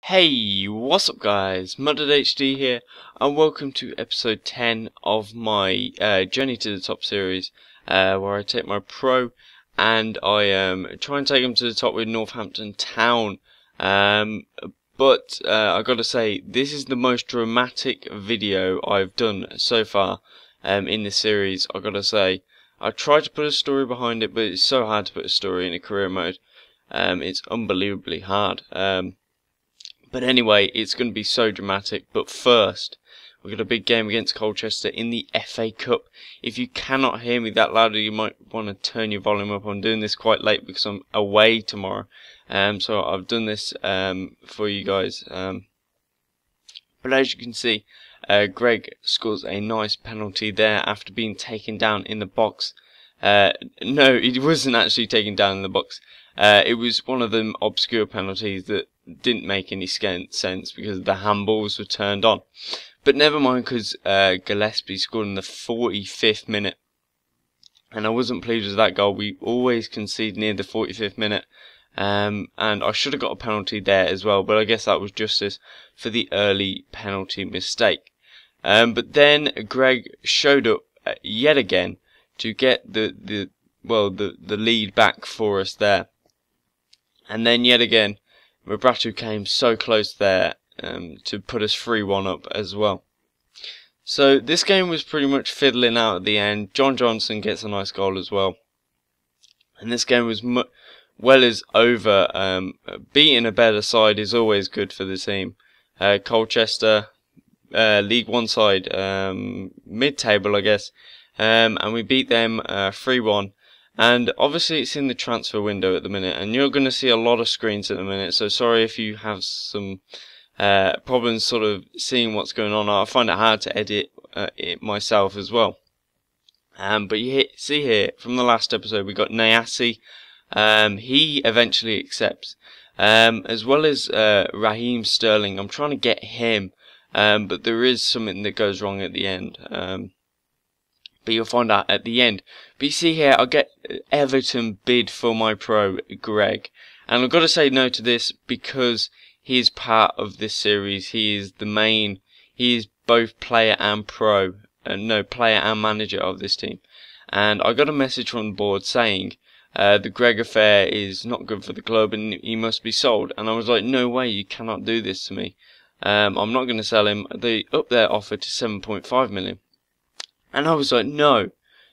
Hey, what's up guys, HD here, and welcome to episode 10 of my Journey to the Top series, where I take my pro and I try and take them to the top with Northampton Town. But I gotta say, this is the most dramatic video I've done so far in this series. I gotta say, I tried to put a story behind it, but it's so hard to put a story in a career mode. It's unbelievably hard. But anyway, it's going to be so dramatic. But first, we've got a big game against Colchester in the FA Cup. If you cannot hear me that loudly, you might want to turn your volume up. I'm doing this quite late because I'm away tomorrow. So I've done this for you guys. But as you can see, Greg scores a nice penalty there after being taken down in the box. No, he wasn't actually taken down in the box. It was one of them obscure penalties that didn't make any sense because the handballs were turned on. But never mind, because Gillespie scored in the 45th minute. And I wasn't pleased with that goal. We always concede near the 45th minute. And I should have got a penalty there as well, but I guess that was justice for the early penalty mistake. But then Greg showed up yet again to get the lead back for us there. And then yet again, Roberto came so close there to put us 3-1 up as well. So this game was pretty much fiddling out at the end. John Johnson gets a nice goal as well. And this game was well as over. Beating a better side is always good for the team. Colchester, League One side, mid-table I guess. And we beat them 3-1. And obviously it's in the transfer window at the minute, and you're going to see a lot of screens at the minute, so sorry if you have some problems sort of seeing what's going on. I find it hard to edit it myself as well. But you see here, from the last episode, we got Nyasi. He eventually accepts. As well as Raheem Sterling. I'm trying to get him, but there is something that goes wrong at the end. But you'll find out at the end. But you see here, I get Everton bid for my pro, Greg. And I've got to say no to this because he is part of this series. He is the main, he is both player and pro. Player and manager of this team. And I got a message from the board saying the Greg affair is not good for the club and he must be sold. And I was like, no way, you cannot do this to me. I'm not going to sell him. They upped their offer to 7.5 million. And I was like, no,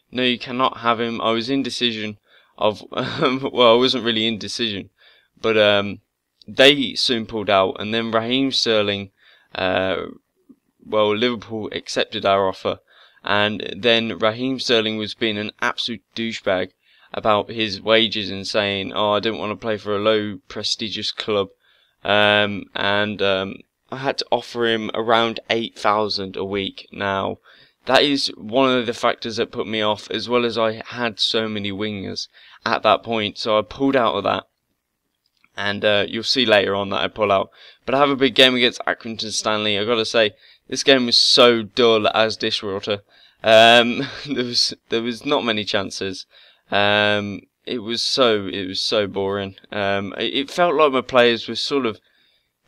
you cannot have him. I was in decision of, well, I wasn't really in decision, but they soon pulled out, and then Raheem Sterling, Liverpool accepted our offer, and then Raheem Sterling was being an absolute douchebag about his wages and saying, oh, I don't want to play for a low prestigious club, and I had to offer him around 8,000 a week. Now, that is one of the factors that put me off, as well as I had so many wingers at that point, so I pulled out of that. And you'll see later on that I pull out. But I have a big game against Accrington Stanley. I've got to say, this game was so dull as dishwater. There was not many chances. It was so boring. It felt like my players were sort of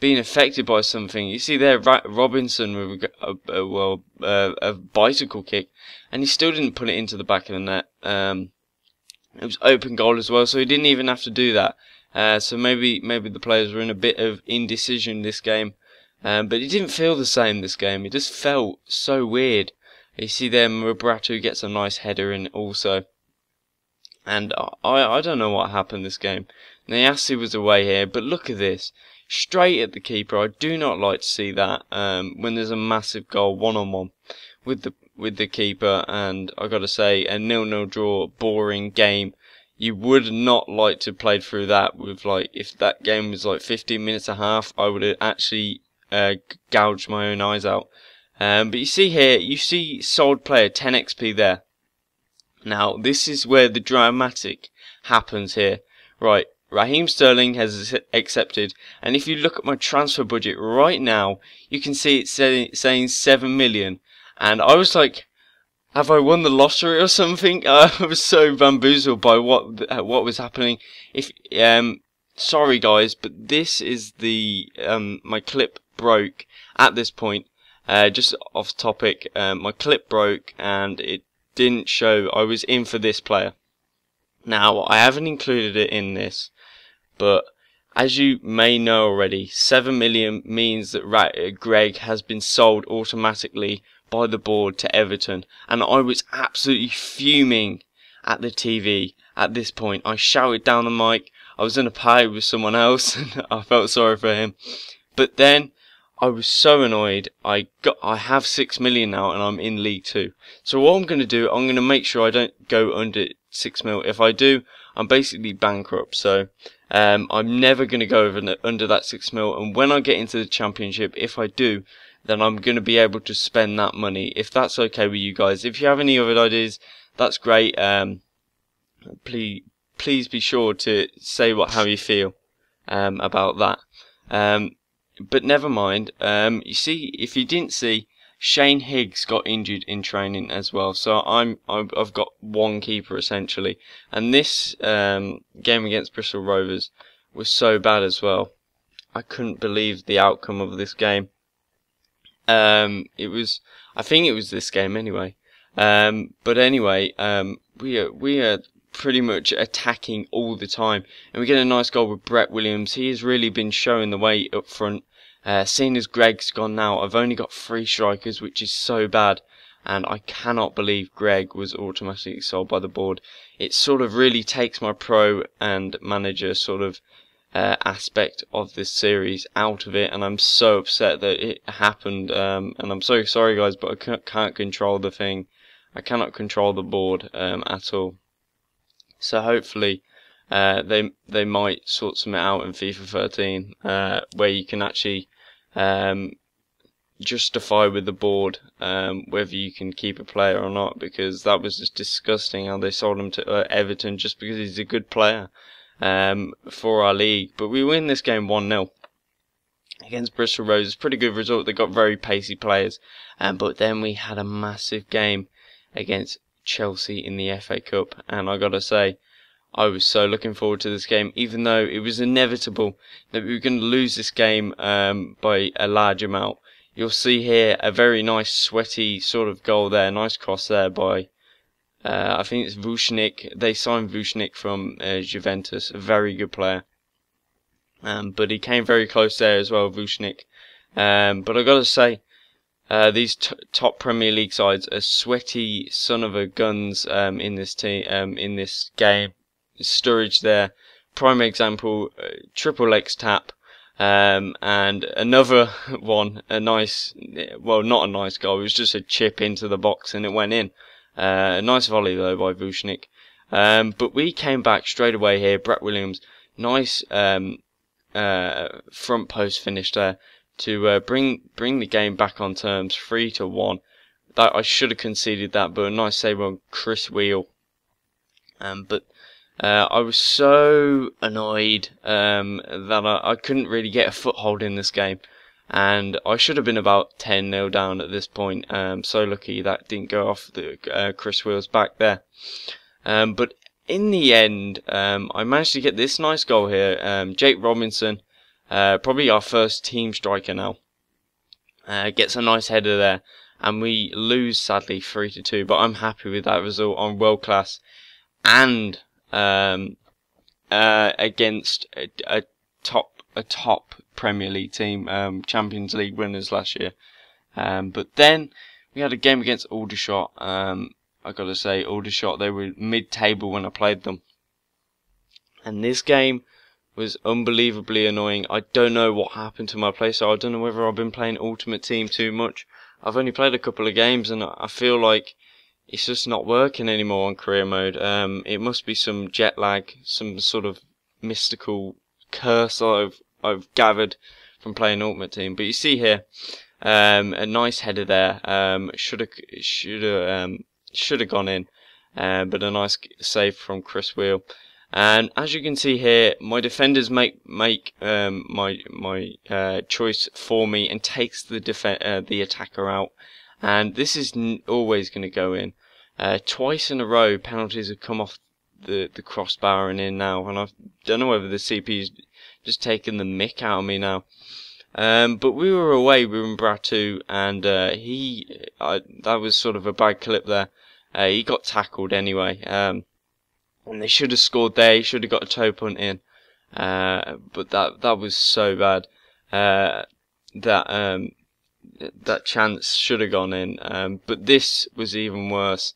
being affected by something. You see there, Robinson with a bicycle kick, and he still didn't put it into the back of the net. It was open goal as well, so he didn't even have to do that. So maybe the players were in a bit of indecision this game, but it didn't feel the same this game. It just felt so weird. You see there, Roberto gets a nice header in also, and I don't know what happened this game. Nyasi was away here, but look at this. Straight at the keeper. I do not like to see that when there's a massive goal one-on-one with the keeper, and I got to say, a 0-0 draw, boring game. You would not like to play through that with, like, if that game was like 15 minutes and a half, I would have actually gouged my own eyes out. But you see here, you see sold player 10 XP there. Now this is where the dramatic happens here. Right. Raheem Sterling has accepted, and if you look at my transfer budget right now, you can see it saying 7 million, and I was like, have I won the lottery or something? I was so bamboozled by what was happening. If sorry guys, but this is the my clip broke at this point. Just off topic, my clip broke and it didn't show I was in for this player. Now I haven't included it in this, but as you may know already, 7 million means that Greg has been sold automatically by the board to Everton, and I was absolutely fuming at the TV at this point. I shouted down the mic. I was in a party with someone else and I felt sorry for him. But then I was so annoyed. I have 6 million now and I'm in League 2. So what I'm going to do, I'm going to make sure I don't go under 6 mil. If I do, I'm basically bankrupt. So I'm never going to go under that 6 mil. And when I get into the Championship, if I do, then I'm going to be able to spend that money. If that's okay with you guys. If you have any other ideas, that's great. Please be sure to say how you feel about that. But never mind. You see, if you didn't see, Shane Higgs got injured in training as well. So I've got one keeper essentially, and this game against Bristol Rovers was so bad as well. I couldn't believe the outcome of this game. I think it was this game anyway. But anyway, we are pretty much attacking all the time, and we get a nice goal with Brett Williams. He has really been showing the way up front. Seeing as Greg's gone now, I've only got 3 strikers, which is so bad, and I cannot believe Greg was automatically sold by the board. It sort of really takes my pro and manager sort of aspect of this series out of it, and I'm so upset that it happened, and I'm so sorry guys, but I can't control the thing. I cannot control the board at all. So hopefully they might sort something out in FIFA 13 where you can actually justify with the board whether you can keep a player or not, because that was just disgusting how they sold him to Everton just because he's a good player for our league. But we win this game 1-0 against Bristol Rovers. Pretty good result. They got very pacey players, but then we had a massive game against Chelsea in the FA Cup, and I gotta say, I was so looking forward to this game, even though it was inevitable that we were going to lose this game by a large amount. You'll see here a very nice sweaty sort of goal there, nice cross there by I think it's Vucinic. They signed Vucinic from Juventus, a very good player, but he came very close there as well, Vucinic. But I gotta say, these top Premier League sides are sweaty son of a guns in this team, in this game. Sturridge there, prime example, triple legs tap, and another one, a nice, well, not a nice goal, it was just a chip into the box and it went in. A nice volley though by Vucinic. But we came back straight away here. Brett Williams, nice front post finish there to bring the game back on terms, 3-1. That I should have conceded that, but a nice save on Chris Wheel. But I was so annoyed that I couldn't really get a foothold in this game, and I should have been about 10-0 down at this point. So lucky that didn't go off the Chris Wheel's back there. But in the end, I managed to get this nice goal here. Jake Robinson, probably our first team striker now, gets a nice header there, and we lose sadly 3-2. But I'm happy with that result on world class, and against a top Premier League team, Champions League winners last year. But then we had a game against Aldershot. I gotta say, Aldershot, they were mid-table when I played them, and this game was unbelievably annoying. I don't know what happened to my playstyle. I don't know whether I've been playing Ultimate Team too much. I've only played a couple of games, and I feel like it's just not working anymore on career mode. It must be some jet lag, some sort of mystical curse I've gathered from playing Ultimate Team. But you see here, a nice header there. Should have gone in, but a nice save from Chris Wheel. And as you can see here, my defenders make my choice for me and takes the attacker out. And this is always going to go in. Twice in a row, penalties have come off the crossbar in now, and I don't know whether the CP's just taking the mick out of me now. But we were away, we were in Bratu, and that was sort of a bad clip there. He got tackled anyway, and they should have scored there. He should have got a toe punt in, but that was so bad. That chance should have gone in, but this was even worse.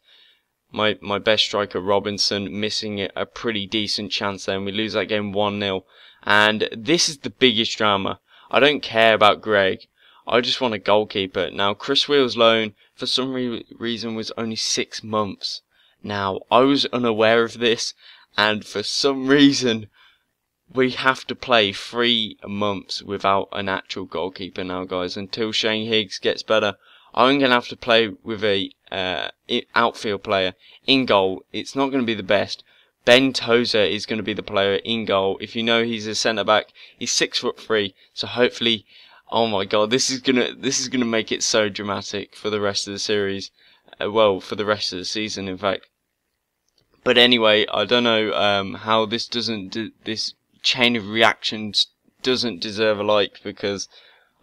My best striker Robinson missing a pretty decent chance there, and we lose that game 1-0. And this is the biggest drama. I don't care about Greg. I just want a goalkeeper. Now, Chris Wheel's loan, for some reason, was only 6 months. Now, I was unaware of this, and for some reason, we have to play 3 months without an actual goalkeeper now, guys. Until Shane Higgs gets better, I'm going to have to play with a outfield player in goal. It's not going to be the best. Ben Tozer is going to be the player in goal. If you know, he's a centre back. He's 6'3", so hopefully, oh my god, this is gonna make it so dramatic for the rest of the series. Well, for the rest of the season, in fact. But anyway, I don't know how this chain of reactions doesn't deserve a like, because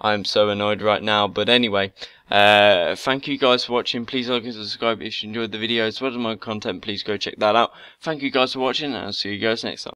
I'm so annoyed right now. But anyway, thank you guys for watching. Please like and subscribe if you enjoyed the video as well as my content. Please go check that out. Thank you guys for watching, and I'll see you guys next time.